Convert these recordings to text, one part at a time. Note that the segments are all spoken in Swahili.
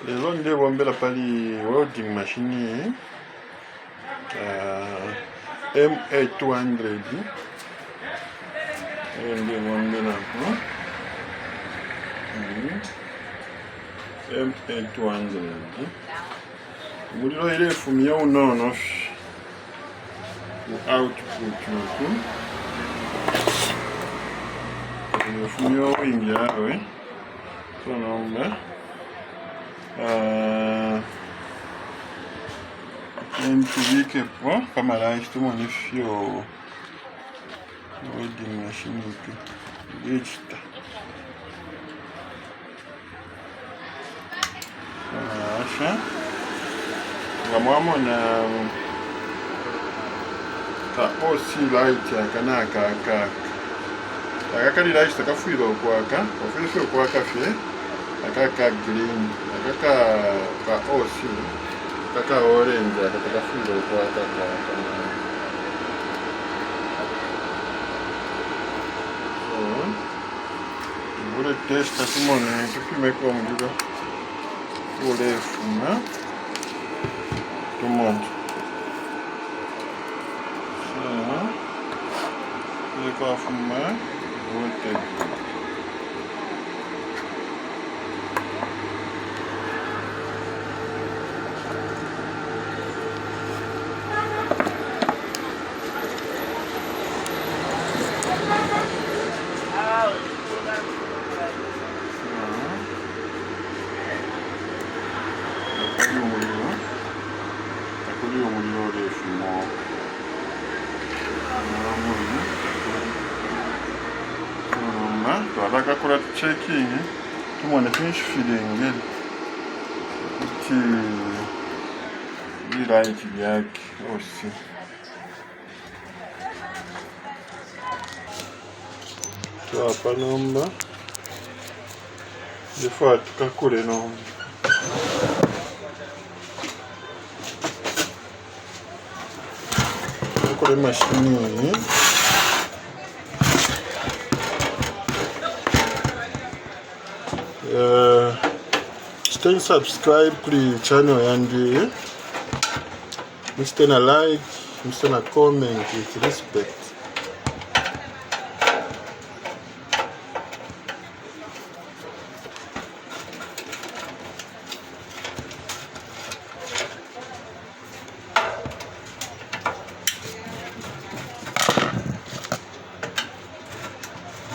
Lelo nde bombela pali welding machine MA200 nde bombela ko MA200 muliro ile fumia unono output nuku fumia wingi yawe so nomba tubike po kama rangi tumonifyo welding machine tu digital asha ngamwamona ta osi light akanaka akakali light takafuira okwaka ofisi okwaka fye akaka green akaka ka osi kaka orange akatakafuira okwaka vule testa tumone tupimeko omuliro ule fuma tumonde kwa fuma wote twabakakola checking tumone finish filling kuti light yake osi twapa nomba defa tukakule nomba tukakule mashini stay subscribe kuri channel yandi, mste na like, mste na comment with respect.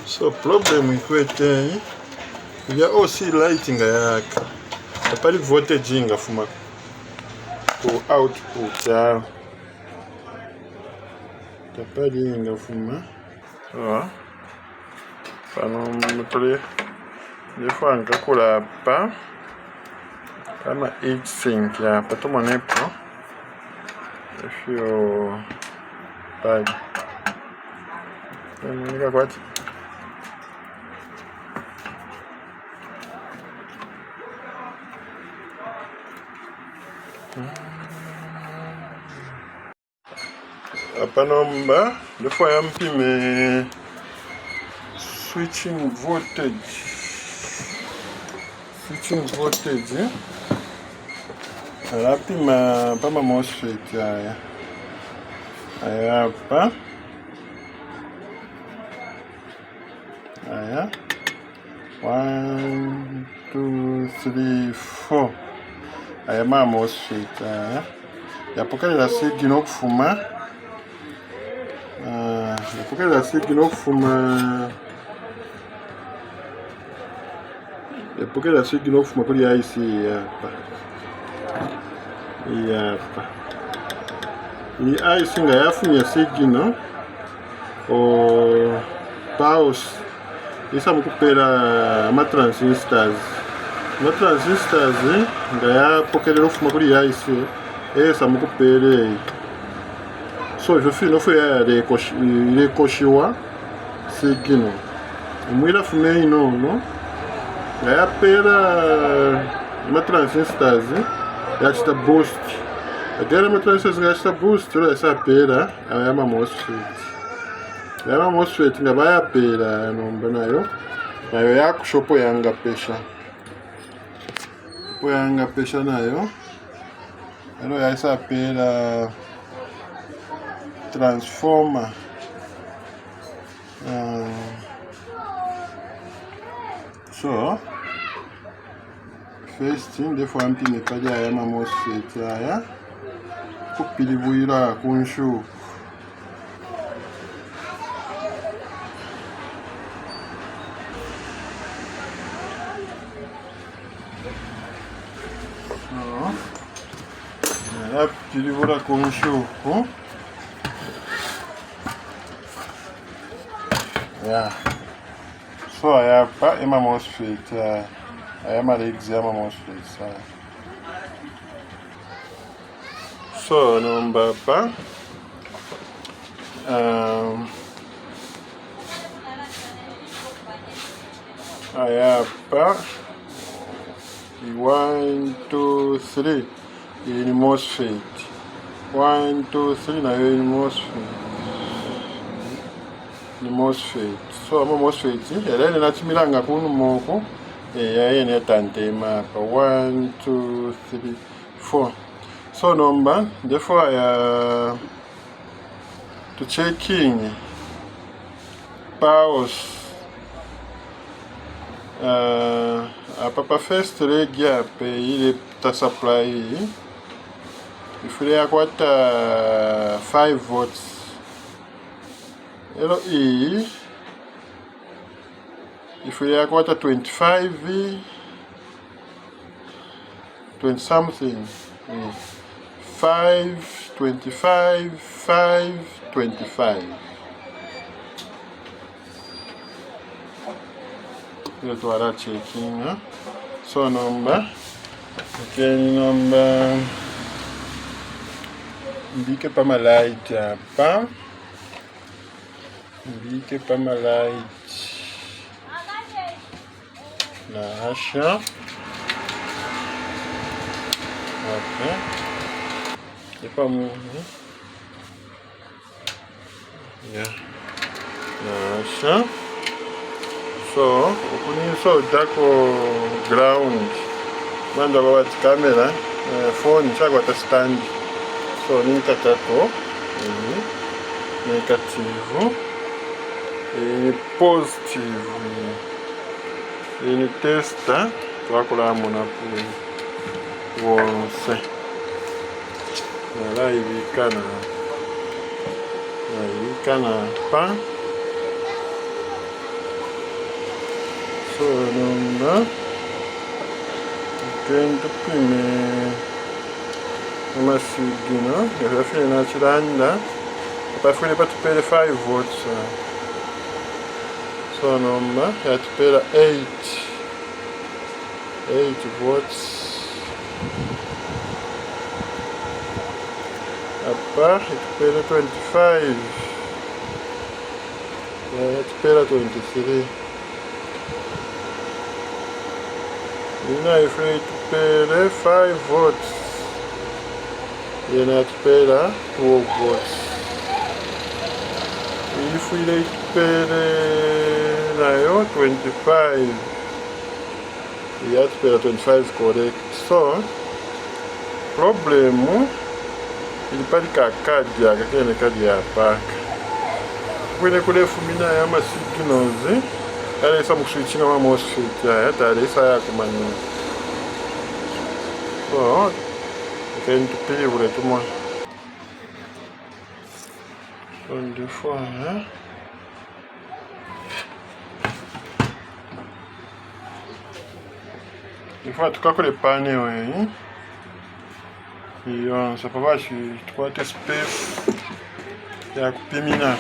So problem ikwete ya osi lighting yake apali voltage ingafuma ku output ya tapali ingafuma pano mutole nifanga kula pa kama heat sink ya patomonepo ifyo pali nika kwati hapa nomba defo ya mpime switching voltage alapima pama MOSFET haya hapa haya 1 2 3 4 aya ma MOSFET haya yapokelera signal okufuma yapokelera signal okufuma kuri IC hapa hapa iyi IC nga yafunye signal o pause isa mukupera amatransistors nga yapokelera okufuma kuri IC esa mukupere so je fais l'offre ya rekoshiwa signal umwira fume ino no ya pera matransistors ya chita boost agera matransistors ya chita boost la sa pera ya MOSFET nga baya pera nomba nayo yakushopo yanga pesha kuyanga pesha nayo ero yaisa pela transformer so first ndefo ampine pali aya MOSFET aya kupilibuira kunshu pilibura kunshuku so ayapa ema MOSFET ayama legs yama MOSFET so nombapa ayapa 1 2 3 in MOSFET 1 2 3 nayo in MOSFET so ama MOSFET era ine nachimilanga kuno moko yaye ne tantema 1 2 3 4 so number therefore to checking powers papa first leg yape ile ta supply ifile yakwata 5 volts elo ifile yakwata 25 20 something 5 25 5 25 ile tuara checking so number number mbike pa ma light hapa mbike pa ma light na asha okay ipa mu na asha so ukuni so dako ground manda ba camera phone chagwa ta stand so ni katako negative positive ni testa twakola mona wonse na hivi kana pa so number tento prime uma signo eu fui na tiranda para fui para ter 5 volts so number é para 8 volts a parte para 25 é para 23 ina ifei pere 5 volts ina pera 12 volts ifei pere nayo 25 ia pera 25 correct so problemu ili pali kakadia kakene kadia paka kwene kule fumina ya masignozi ale esa mukuswitchinga ma MOSFET tale esa yakumanya so okay tupilibule tumwa so deux fois des fois tukakole pane we iyo ça peut pas tukwate space ya kupimina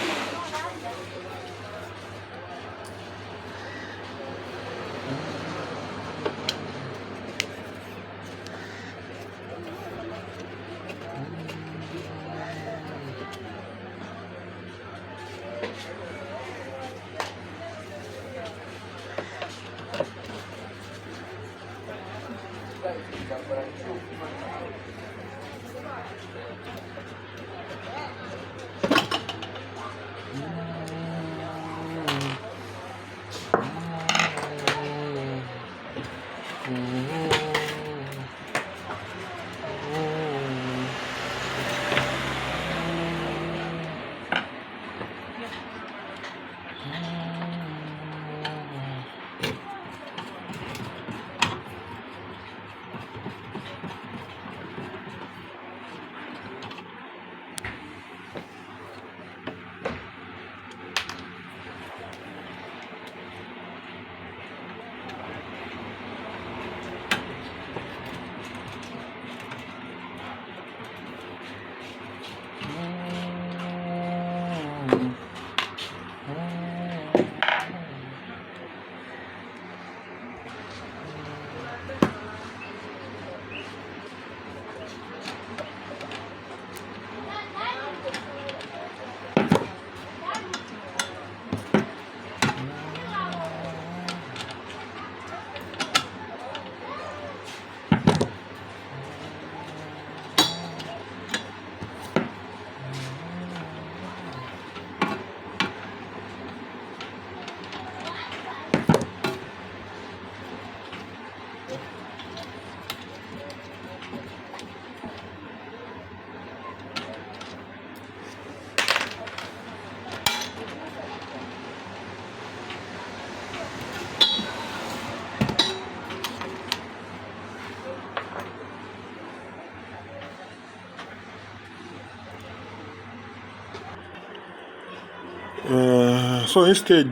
So instead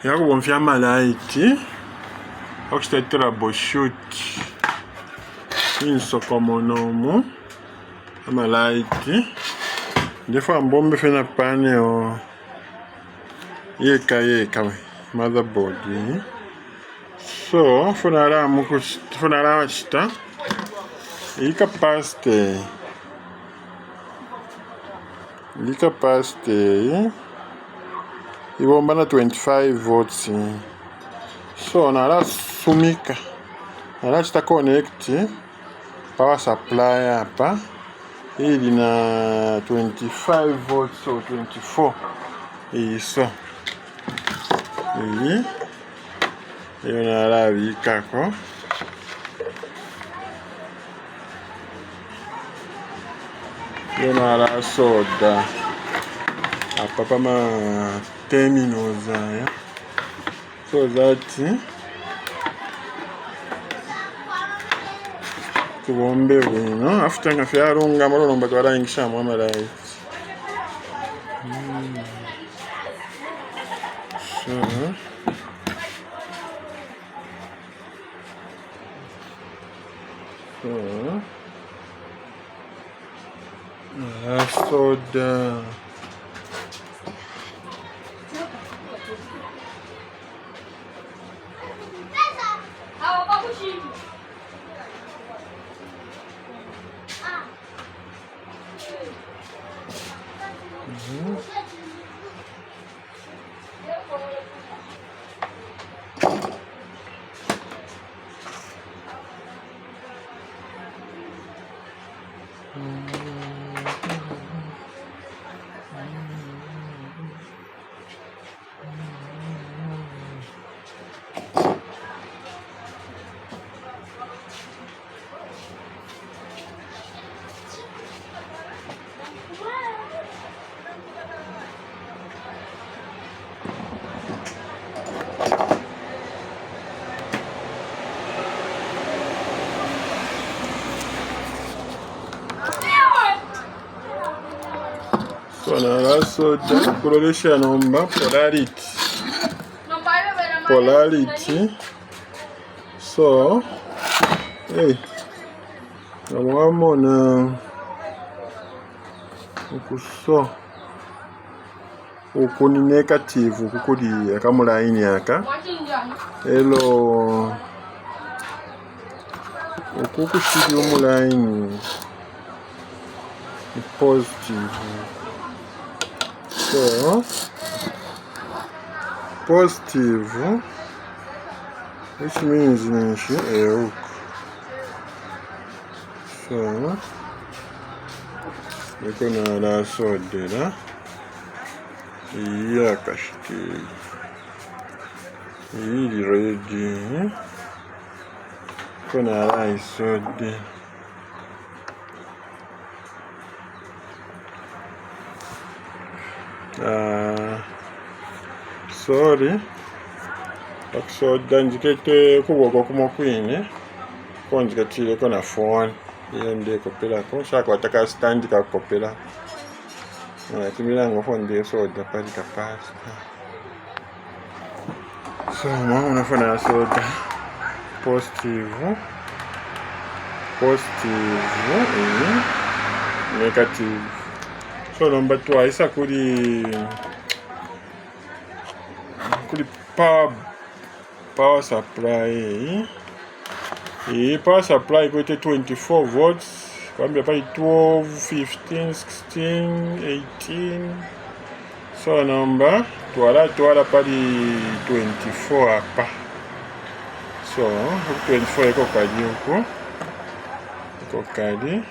yakubomfya malaiti okushita troubleshoot insokomonomu amalaiti ndefa mbombe fena panel yeka we motherboard so funara wachita iyi capacity ibomba na 25 volts so nara sumika nara chita connect power supply hapa ili na 25 volts so 24 iso iyi iyo nara vikako nara soda apa pama terminals aya so that tubombe bwino after nga fyarunga malolomba twarangisha mu amalaiti soda so nara soda kulolesha nomba polarity so namwamona ukuso ukuni negative kukuli akamulaini aka elo ukukushiri omulaini positive so positive which means nishi so niko nara sodera yakashite iyi ready niko nara isode sorry akusoda njikete kuboko kumokwine konjikatile kona phone yende kopela ko shaka wataka stand ka kopela timilango fonde soda pali kapasta so mama unafanya soda positive negative so number 2 isa kuli power supply power supply kote 24 volts kwambia pali 12 15 16 18 so number twala pali 24 hapa so 24 iko kali huko iko kali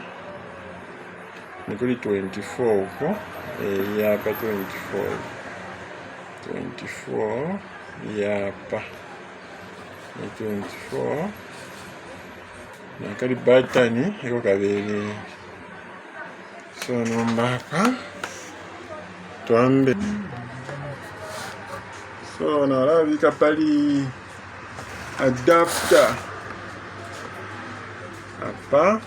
nikuli 24 huko hapa 24 hapa 24 na kali batani iko kabili so nomba hapa tuambe so naravika pali adapter hapa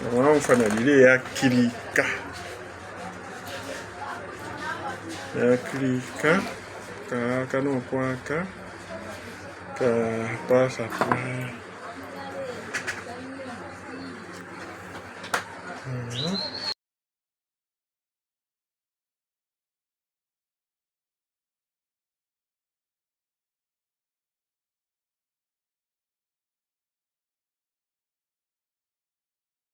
Vamos fanalile ya klika. Ya klika. Kano kwaka. Pasa pa.